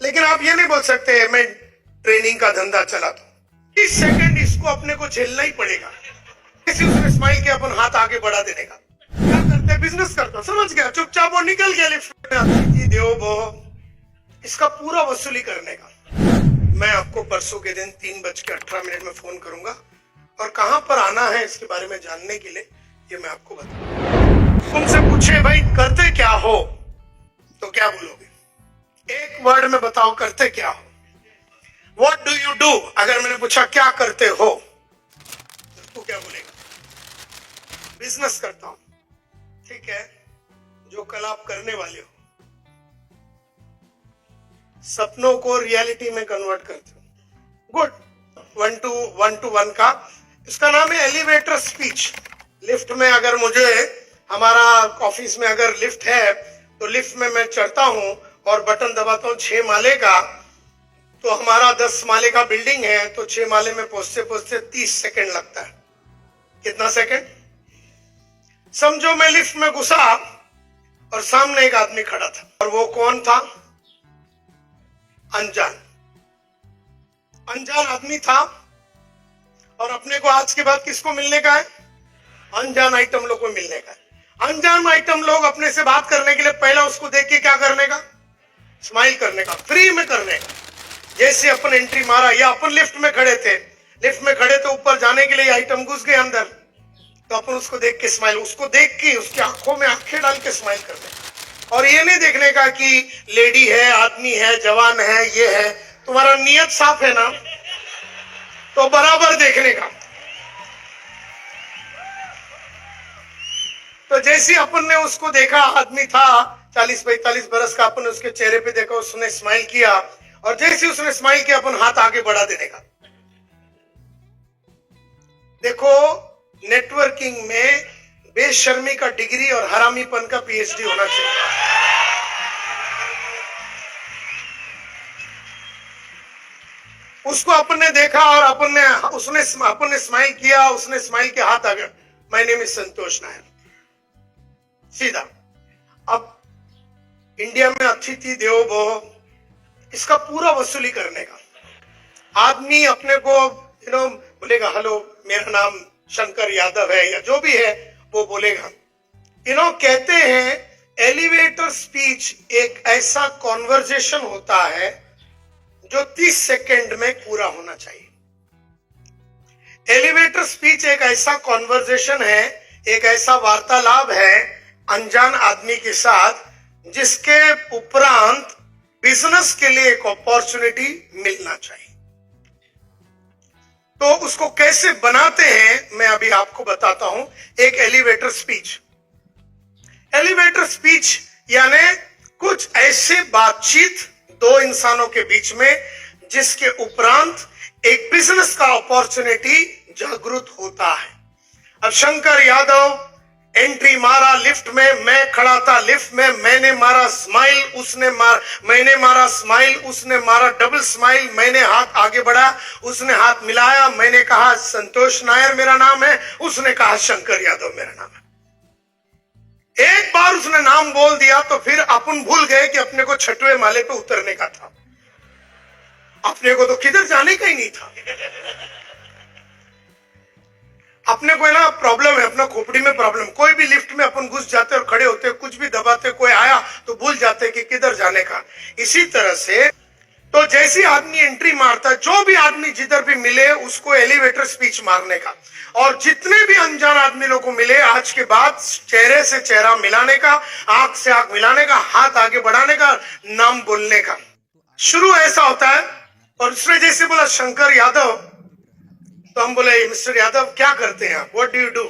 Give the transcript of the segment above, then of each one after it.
लेकिन आप ये नहीं बोल सकते मैं ट्रेनिंग का धंधा चलाता हूं। 30 सेकंड इसको अपने को झेलना ही पड़ेगा। उसने स्माइल किया, अपन हाथ आगे बढ़ा देने का। क्या करते हैं? बिजनेस करता, समझ गया, चुपचाप वो निकल गया लिफ्ट में। अतिथि देवो भव, इसका पूरा वसूली करने का। मैं आपको परसों के दिन 3:18 में फोन करूंगा और कहां पर आना है इसके बारे में जानने के लिए ये मैं आपको बताऊंगा। तुमसे पूछे भाई करते क्या हो, तो क्या बोलोगे? एक वर्ड में बताओ, करते क्या हो? What do you do? अगर मैंने पूछा क्या करते हो तो तू क्या बोलेगा? बिजनेस करता हूं। ठीक है, जो कल आप करने वाले हो, सपनों को रियलिटी में कन्वर्ट करते हो। गुड। 1 to 1 का इसका नाम है एलिवेटर स्पीच। लिफ्ट में अगर मुझे, हमारा ऑफिस में अगर लिफ्ट है तो लिफ्ट में मैं चढ़ता हूं और बटन दबाता हूं 6 माले का, तो हमारा 10 माले का बिल्डिंग है, तो 6 माले में पहुंचते पहुंचते 30 सेकंड लगता है। कितना सेकंड? समझो मैं लिफ्ट में घुसा और सामने एक आदमी खड़ा था, और वो कौन था? अनजान आदमी था। और अपने को आज के बाद किसको मिलने का है? अनजान आइटम लोग को मिलने का है। अनजान आइटम लोग अपने से बात करने के लिए पहला उसको देख के क्या करने का? स्माइल करने का, फ्री में करने का। जैसे अपन एंट्री मारा, या अपन लिफ्ट में खड़े थे, ऊपर जाने के लिए आइटम घुस गए अंदर, तो अपन उसको देख के स्माइल, उसको देख के उसकी आंखों में आंखें डाल के स्माइल करने का। और ये नहीं देखने का कि लेडी है, आदमी है, जवान है, ये है। तुम्हारा नियत साफ है ना, तो बराबर देखने का। तो जैसे अपन ने उसको देखा, आदमी था 40-45 बरस का, अपन ने उसके चेहरे पे देखा, उसने स्माइल किया, और जैसे उसने स्माइल किया अपन हाथ आगे बढ़ा देने का। देखो, नेटवर्किंग में बेशर्मी का डिग्री और हरामीपन का पीएचडी होना चाहिए। उसको अपन ने देखा और अपन ने स्माइल किया, उसने स्माइल किया, हाथ आगे। माय नेम इज संतोष नायर। सीधा। अब इंडिया में अतिथि देवो भव, इसका पूरा वसूली करने का। आदमी अपने को बोलेगा हेलो मेरा नाम शंकर यादव है, या जो भी है वो बोलेगा। कहते हैं एलिवेटर स्पीच एक ऐसा कॉन्वर्जेशन होता है जो 30 सेकंड में पूरा होना चाहिए। एलिवेटर स्पीच एक ऐसा कॉन्वर्जेशन है, एक ऐसा वार्तालाप है अनजान आदमी के साथ, जिसके उपरांत बिजनेस के लिए एक अपॉर्चुनिटी मिलना चाहिए। तो उसको कैसे बनाते हैं मैं अभी आपको बताता हूं। एक एलिवेटर स्पीच। एलिवेटर स्पीच यानी कुछ ऐसे बातचीत दो इंसानों के बीच में जिसके उपरांत एक बिजनेस का अपॉर्चुनिटी जागृत होता है। अब शंकर यादव एंट्री मारा लिफ्ट में, मैं खड़ा था लिफ्ट में, मैंने मारा स्माइल, मैंने मारा स्माइल, उसने मारा डबल स्माइल, मैंने हाथ आगे बढ़ा, उसने हाथ मिलाया, मैंने कहा संतोष नायर मेरा नाम है, उसने कहा शंकर यादव मेरा नाम है। एक बार उसने नाम बोल दिया तो फिर अपन भूल गए कि अपने को 6वें माले पे उतरने का था। अपने को तो किधर जाने का ही नहीं था। अपने को ना प्रॉब्लम है, अपना खोपड़ी में प्रॉब्लम। कोई भी लिफ्ट में अपन घुस जाते और खड़े होते, कुछ भी दबाते, कोई आया तो भूल जाते कि किधर जाने का। इसी तरह से तो जैसे आदमी एंट्री मारता है, जो भी आदमी जिधर भी मिले उसको एलिवेटर स्पीच मारने का। और जितने भी अनजान आदमी लोगों को मिले, आज के बाद चेहरे से चेहरा मिलाने का, आंख से आंख मिलाने का, हाथ आगे बढ़ाने का, नाम बोलने का। शुरू ऐसा होता है। और उसने जैसे बोला शंकर यादव, तो हम बोले मिस्टर यादव क्या करते हैं आप? What do you do?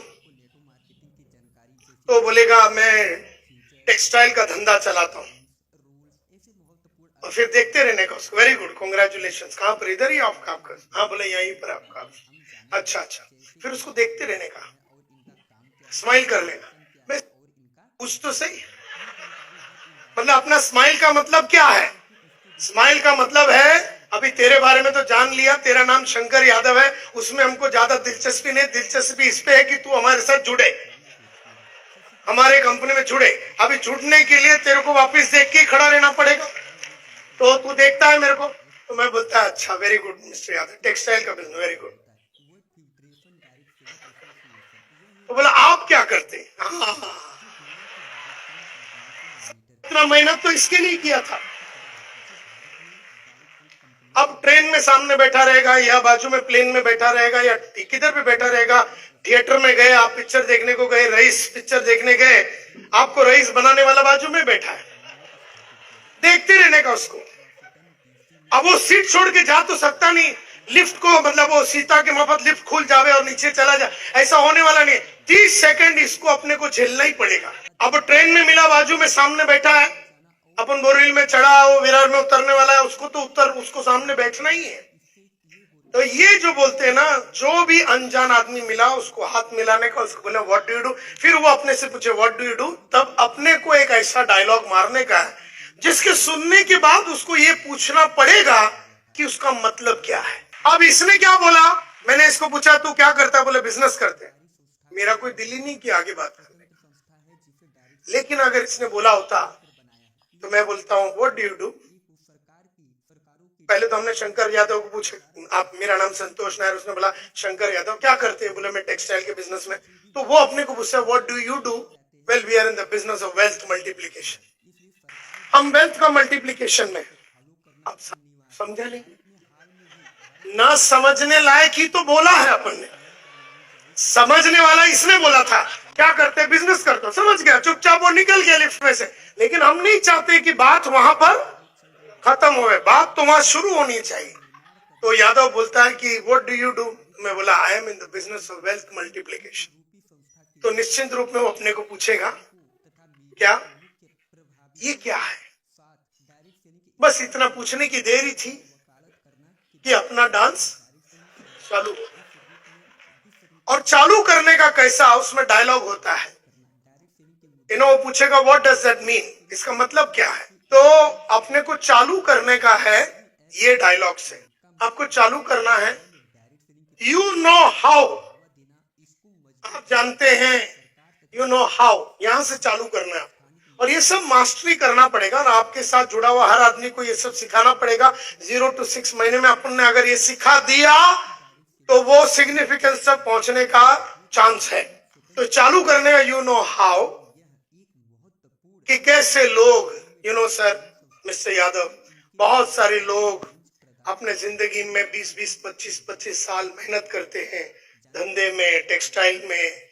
तो बोलेगा मैं टेक्सटाइल का धंधा चलाता हूं। और फिर देखते रहने का उसको। Very good, congratulations. कहां पर? इधर ही आपका? हाँ बोले यहीं पर आपका। अच्छा। फिर उसको देखते रहने का, स्माइल कर लेगा। मैं कुछ तो सही, मतलब अपना स्माइल का मतलब क्या है? स्माइल का मतलब है अभी तेरे बारे में तो जान लिया, तेरा नाम शंकर यादव है, उसमें हमको ज्यादा दिलचस्पी नहीं। दिलचस्पी इस पे है कि तू हमारे साथ जुड़े, हमारे कंपनी में जुड़े। अभी जुड़ने के लिए तेरे को वापस देख के खड़ा रहना पड़ेगा। तो तू देखता है मेरे को? तो मैं बोलता है अच्छा, very good mister Yadav, textile का बिजनेस, वेरी गुड। तो बोला आप क्या करते हैं? इतना मेहनत तो इसके लिए किया था। अब ट्रेन में सामने बैठा रहेगा या बाजू में प्लेन में बैठा रहेगा या किधर पे बैठा रहेगा, थिएटर में गए आप, पिक्चर देखने को गए, रईस पिक्चर देखने गए, आपको रईस बनाने वाला बाजू में बैठा है, देखते रहने का उसको। अब वो सीट छोड़ के जा तो सकता नहीं, लिफ्ट को मतलब वो सीता के माफत लिफ्ट खुल जावे और नीचे चला जाए, ऐसा होने वाला नहीं। 30 सेकंड इसको अपने को झेलना ही पड़ेगा। अब ट्रेन में मिला, बाजू में सामने बैठा है, अपन बोरीवली में चढ़ा, वो विरार में उतरने वाला है, उसको तो उसको सामने बैठना ही है। तो ये जो बोलते हैं ना, जो भी अनजान आदमी मिला उसको हाथ मिलाने का, उसको बोला व्हाट डू यू डू, फिर वो अपने से पूछे व्हाट डू यू डू, तब अपने को एक ऐसा डायलॉग मारने का है जिसके सुनने के बाद उसको ये पूछना पड़ेगा कि उसका मतलब क्या है। अब इसने क्या बोला, मैंने इसको पूछा तू क्या करता है, बोले बिजनेस करते हैं। मेरा कोई दिल ही नहीं किया आगे बात करने का, लेकिन अगर इसने बोला होता तो मैं बोलता हूँ व्हाट डू यू डू। पहले तो हमने शंकर यादव को पूछा, आप, मेरा नाम संतोष नायर, उसने बोला शंकर यादव क्या करते हैं, बोले मैं टेक्सटाइल के बिजनेस में। तो वो अपने को पूछा what do you do, well we are in the business of wealth multiplication, हम वेल्थ का मल्टीप्लीकेशन में। आप समझा नहीं, ना समझने लायक ही तो बोला है अपन ने, समझने वाला इसने बोला था क्या करते हैं, बिजनेस करते हो, समझ गया, चुपचाप वो निकल गया लिफ्ट में से। लेकिन हम नहीं चाहते कि बात वहां पर खत्म हो, बात तो वहां शुरू होनी चाहिए। तो यादव बोलता है कि व्हाट डू यू डू, मैं बोला I am in the business of wealth multiplication. तो निश्चित रूप में वो अपने को पूछेगा क्या ये क्या है। बस इतना पूछने की देरी थी कि अपना डांस चालू, और चालू करने का कैसा, उसमें डायलॉग होता है, वो पूछेगा व्हाट डज दैट मीन, इसका मतलब क्या है। तो अपने को चालू करने का है ये डायलॉग से, आपको चालू करना है यू नो हाउ, आप जानते हैं, यू नो हाउ, यहां से चालू करना है। और ये सब मास्टरी करना पड़ेगा और आपके साथ जुड़ा हुआ हर आदमी को ये सब सिखाना पड़ेगा। 0 to 6 महीने में अपन ने अगर ये सिखा दिया तो वो सिग्निफिकेंस तक पहुंचने का चांस है। तो चालू करने का यू नो हाउ, कि कैसे लोग, you know sir, mister Yadav, बहुत सारे लोग अपने जिंदगी में 20-20, 25-25 साल मेहनत करते हैं धंधे में, टेक्सटाइल में,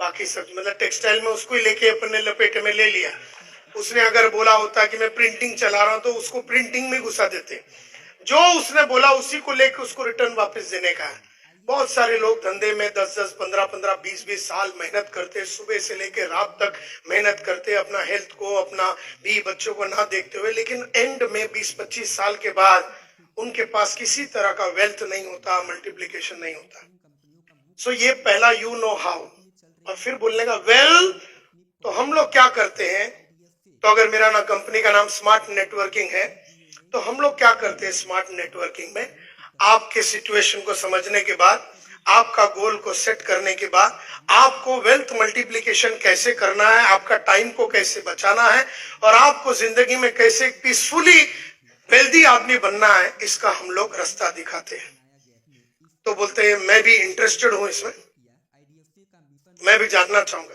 बाकी सब, मतलब टेक्सटाइल में उसको ही लेके अपने लपेटे में ले लिया। उसने अगर बोला होता कि मैं प्रिंटिंग चला रहा हूं तो उसको प्रिंटिंग में घुसा देते, जो उसने बोला उसी को लेके उसको रिटर्न वापस देने का है। बहुत सारे लोग धंधे में 10-10, 15-15, 20-20 साल मेहनत करते, सुबह से लेकर रात तक मेहनत करते, अपना हेल्थ को, अपना भी बच्चों को ना देखते हुए, लेकिन एंड में 20-25 साल के बाद उनके पास किसी तरह का वेल्थ नहीं होता, मल्टीप्लिकेशन नहीं होता। सो ये पहला यू नो हाउ। और फिर बोलने का वेल, तो हम लोग क्या करते हैं, तो अगर मेरा ना कंपनी का नाम स्मार्ट नेटवर्किंग है, तो हम लोग क्या करते हैं स्मार्ट नेटवर्किंग में, आपके सिचुएशन को समझने के बाद, आपका गोल को सेट करने के बाद, आपको वेल्थ मल्टीप्लिकेशन कैसे करना है, आपका टाइम को कैसे बचाना है, और आपको जिंदगी में कैसे पीसफुली वेल्दी आदमी बनना है, इसका हम लोग रास्ता दिखाते हैं। तो बोलते हैं मैं भी इंटरेस्टेड हूं इसमें, मैं भी जानना चाहूंगा।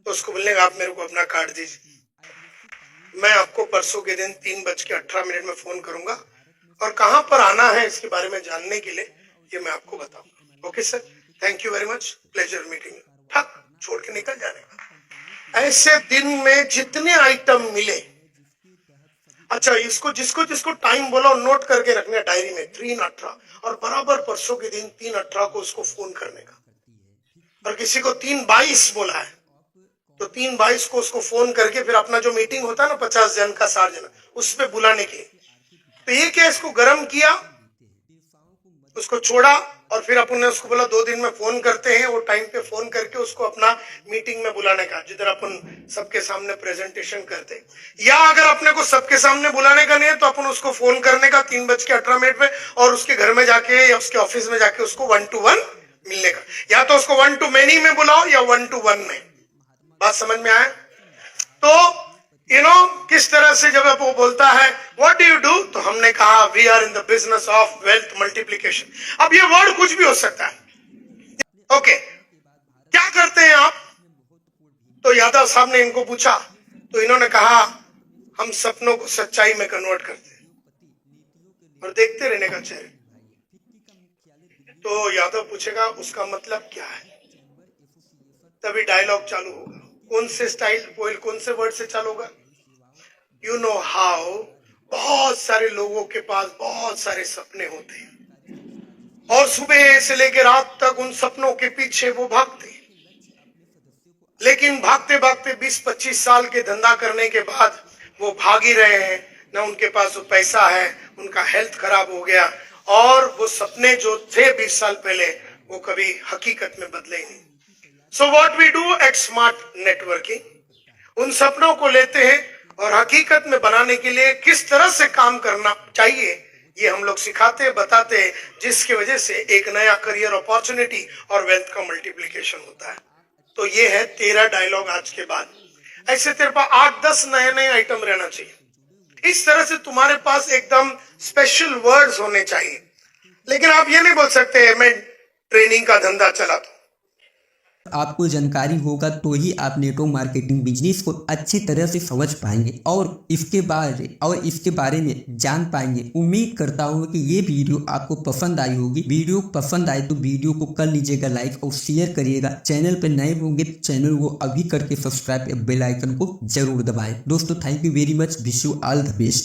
तो उसको बोलने का आप मेरे को अपना कार्ड दीजिए, मैं आपको परसों के दिन 3:18 में फोन करूंगा, और कहां पर आना है इसके बारे में जानने के लिए ये मैं आपको बताऊंगा। Okay sir, thank you very much, pleasure meeting. ठक छोड़ के निकल जाने का। ऐसे दिन में जितने आइटम मिले, अच्छा इसको जिसको जिसको टाइम बोला नोट करके रखने डायरी में 3:18, और बराबर परसों के दिन 3:18 को उसको फोन करने का। और किसी को 3:22 बोला है तो 3:22 को उसको फोन करके फिर अपना जो मीटिंग होता है ना 50 जन का, 60 जन, उस पे बुलाने के लिए। तो ये क्या, इसको गर्म किया, उसको छोड़ा, और फिर अपन ने उसको बोला 2 दिन में फोन करते हैं, वो टाइम पे फोन करके उसको अपना मीटिंग में बुलाने का, जिधर अपन सबके सामने प्रेजेंटेशन करते। या अगर अपने को सबके सामने बुलाने का नहीं है तो अपन उसको फोन करने का 3:18 पे, और उसके घर में जाके या उसके ऑफिस में जाके उसको 1 to 1 मिलने का। या तो उसको 1 to many में बुलाओ या 1 to 1 में। बात समझ में आया? तो किस तरह से जब वो बोलता है व्हाट डू यू डू, तो हमने कहा we are in the business of wealth multiplication. अब ये वर्ड कुछ भी हो सकता है। ओके, क्या करते हैं आप? तो यादव साहब ने इनको पूछा, तो इन्होंने कहा हम सपनों को सच्चाई में कन्वर्ट करते हैं और देखते रहने का चेहरे। तो यादव पूछेगा उसका मतलब क्या है, तभी डायलॉग चालू होगा। कौन से स्टाइल, कौन से वर्ड से चालू होगा? यू नो हाउ बहुत सारे लोगों के पास बहुत सारे सपने होते हैं और सुबह से लेकर रात तक उन सपनों के पीछे वो भागते हैं, लेकिन भागते भागते 20-25 साल के धंधा करने के बाद वो भाग ही रहे हैं, ना उनके पास वो पैसा है, उनका हेल्थ खराब हो गया और वो सपने जो थे 20 साल पहले वो कभी हकीकत में बदले ही नहीं। So what we do at smart networking, उन सपनों को लेते हैं और हकीकत में बनाने के लिए किस तरह से काम करना चाहिए ये हम लोग सिखाते हैं, बताते हैं, जिसकी वजह से एक नया करियर अपॉर्चुनिटी और वेल्थ का मल्टीप्लिकेशन होता है। तो ये है 13 डायलॉग आज के बाद। ऐसे तेरे पास 8-10 नए आइटम रहना चाहिए। इस तरह से तुम्हारे पास एकदम स्पेशल वर्ड्स होने चाहिए। लेकिन आप ये नहीं बोल सकते मैं ट्रेनिंग का धंधा चलाता हूं। आपको जानकारी होगा तो ही आप नेटवर्क मार्केटिंग बिजनेस को अच्छी तरह से समझ पाएंगे और इसके बारे में जान पाएंगे। उम्मीद करता हूँ कि ये वीडियो आपको पसंद आई होगी। वीडियो पसंद आए तो वीडियो को कर लीजिएगा लाइक और शेयर करिएगा। चैनल पर नए होंगे तो चैनल को अभी करके सब्सक्राइब या बेल आइकन को जरूर दबाएं। दोस्तों thank you very much, wish you all the best.